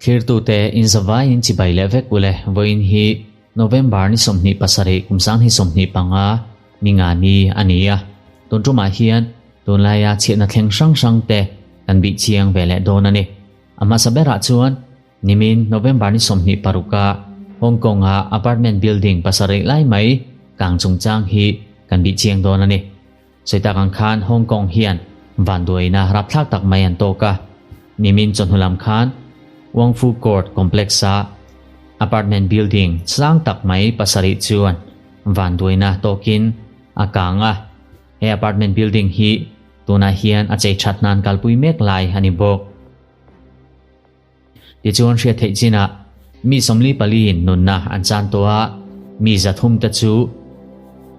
Khirtu te in zawai in chibai levek ule voin hi November ni somni pasari kumsan hi somni panga ninga ni ania tontuma hian tonlaya chena thleng sang sang te kan bi chiang vele donani ama sabera chuan nimin November ni somni paruka Hong Kong a apartment building pasari lai mai kang chungchang hi kan bi chiang donani soita kang khan Hong Kong hian vanduina rapthak tak mai an toka nimin chonhulam khan Wangfu Court Complex a apartment building sang tak mai pasari chuan vanduina tokin akanga he apartment building hi tuna hian achei thatnan kalpui mek lai ani bok ti chuan hria thei china mi somli palin nunna an chan towa mi zathum ta chu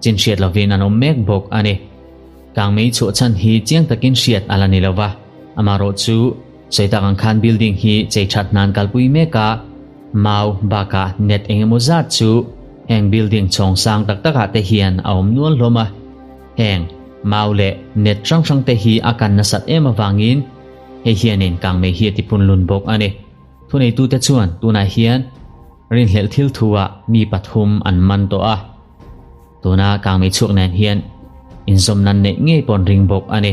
chin hriat lovin an om mek bok ani kang mei chu chan hi chiang takin hriat alani lova amaro chu soita kang khan building hi chei thatnan kalpui meka mau baka net engemoza chu heng building chong sang tak taka te hian aom nual loma heng maule net sang sang te hi akan nasat ema wangin he hianin kang me hi tipun lun bok ani thunei tu te chuan tuna hian rin hlel thil thuwa mi pathum an man to a tuna kang me chuk nen hian inzom nan ne nge pon ring bok ani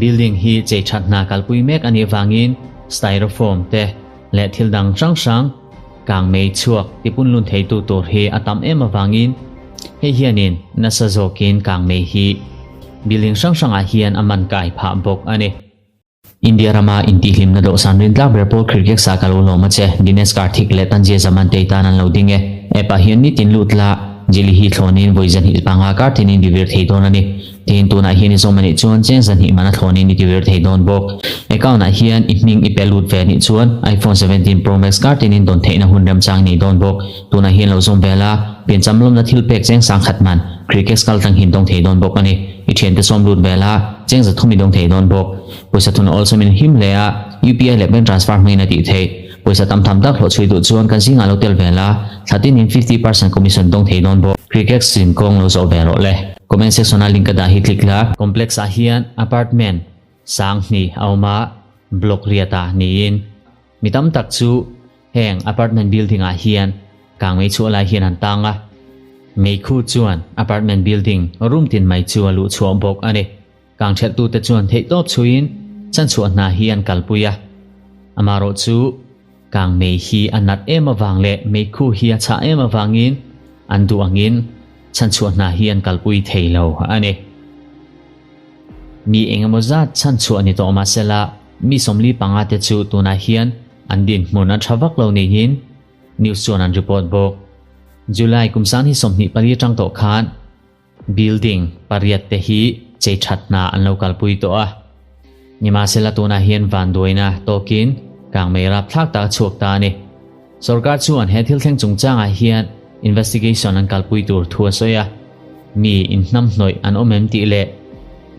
building hi chei thatna kalpui mek ani wangin styrofoam te le thil dang sang sang kang mei chuak tipun lun thei tu tur hi atam em awangin he hianin nasazokin kang mei hi building sang sang a hian aman kai pha bok ani India rama inti him na do sanrin la berpo cricket sa kalulo ma che Dinesh Karthik le tanje zaman te tan an loading e pa hian ni tin lutla jili hi thlonin voizen hi panga kartin in divir thei don ani tin tu na hian zomani chuan chen zan hi mana thlonin ni divir thei don bok account na hian ihning ipelut ve ni chuan iPhone 17 Pro Max kartin in don theina hunram chang ni don bok tu na hian lo zom vela pian chamlom na thil pek cheng sang khatman cricket skal tang hin dong thei don bok ani I thian te som lut vela cheng za thumi dong thei don bok poisa thun also min him lea UPI le bank transfer mai na ti thei poisa tam tham dak lo chui du chuan kan singa lo tel vela thatin in 50% commission dong thei don bok cricket sin kong lo zo vero le comment section a link da hi click la complex a hian apartment sang ni auma block riata ni in mitam tak chu heng apartment building a hian kang mei chu la hian an tanga mei khu chuan apartment building room tin mai chu alu chu bok ani kang thel tu te chuan thei top chuin chan chu na hian kalpuya amaro chu kang mei hi anat ema wangle mei khu hi cha ema wangin andu angin chan chu na hian kalpui theilo ani mi engamoza chan chu ani to ma sela mi somli panga te chu tuna hian andin mona thawak lo ni hin news chuan an report bok July kumsan hi somni pali tang to khan building pariat te hi chei thatna an local pui to a nima sela tuna hian van doina tokin kang mera thlak ta chuak ta ni sarkar chuan he thil thleng chungchang a hian investigation an kalpui tur thua soya mi in nam noi an omem ti le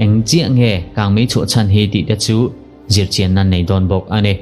eng chi nge kang mei chu chan hi ti te chu zir chen nan nei don bok ani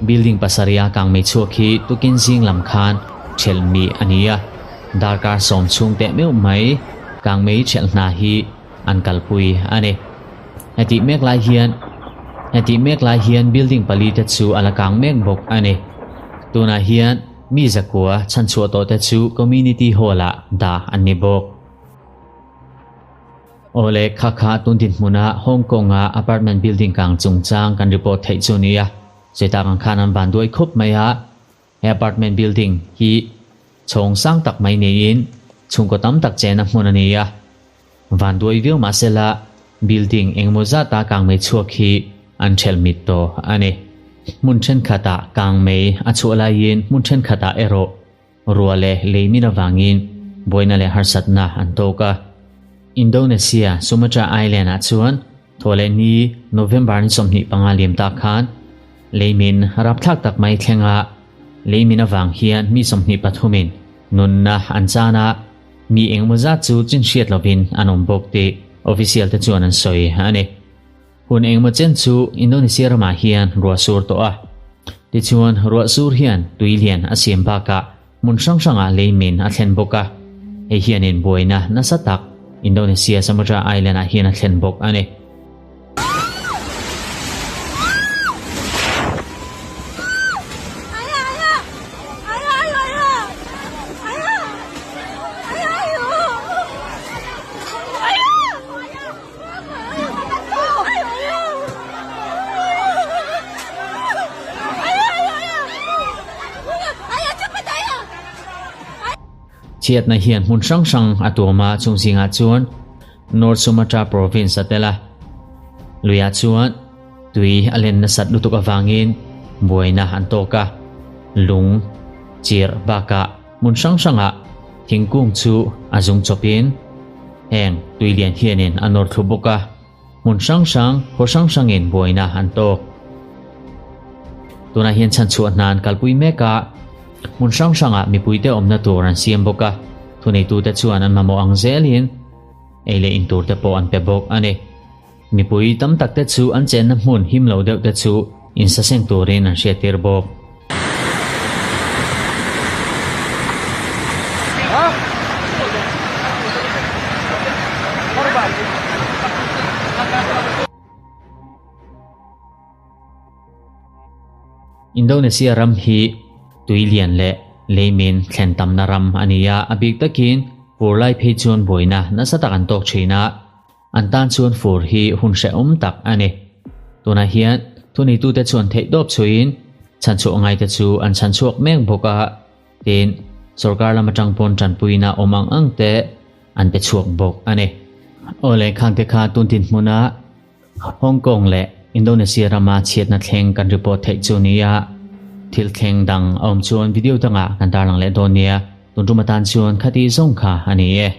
building pasaria kang mei chu khi tukin jing lam khan thel mi ania darkar som chung te meu mai kang mei thel na hi an kalpui ani heti mek lai hian building pali te chu ala kang mek bok ani tuna hian mi zakua chan chu to te chu community hola da ani bok ole khakha tundin muna Hong Kong a apartment building kang chungchang kan report thei chu nia Zeta kang khanan ban doi khup maya apartment building hi chong sang tak mai niin chung ko tam tak chena munania van doi view masela building engemaw zata kang mei chuak hi an thel mit to ani mun then khata kang mei a chu lain mun then khata ero ruale leimina wangin boina le harsatna an toka Indonesia Sumatra Island a chuan thole ni November ni somni pangalim ta khan leimin rap thak tak mai thlenga leimina wang hian mi somni pathumin nunna anchana mi engmoza chu chin hriat lovin anom bok te official te chuan an soi ani hun engmo chen chu Indonesia rama hian ruwa sur to a ti chuan ruwa sur hian tuilian a siam ba ka mun sang sanga leimin a thlen boka e hianin boina na satak Indonesia Sumatra Island a hian a thlen bok ani chiat na hian mun sang sang atoma chungsinga chuan North Sumatra province atela luya chuan tui alen na sat lutuk awangin boina antoka lung chir baka mun sang sanga thingkung chu azung chopin eng tuilian hianin anor thubuka mun sang sang ho sang sangin boina anto tuna hian chan chu nan kalpui meka mun sang sanga mi puite omna tur an siam boka thunei tu te chuan an mamo ang zelin eile in tur te po an pe bok ani mi pui tam tak te chu an chen na hmun him lo deuh te chu in sa seng turin an hriat tir bok Indonesia ram hi tuilian le leimin thlen tam na ram ania abik takin purlai phei chuan boina na satak an tok thina an tan chuan fur hi hun hre tak ani tuna hian thuni tu te chuan thei dop chuin chan chu ngai te chu an chan chuak mek boka tin sarkar lama tangpon tran puina omang angte an pe chuak bok ani ole khang te kha tuntin hmuna Hong Kong le Indonesia rama chiat na thleng kan report thei chunia thil thleng dang om chuan video tanga kan dar lang le donia tunrumatan chuan khati zong kha ani e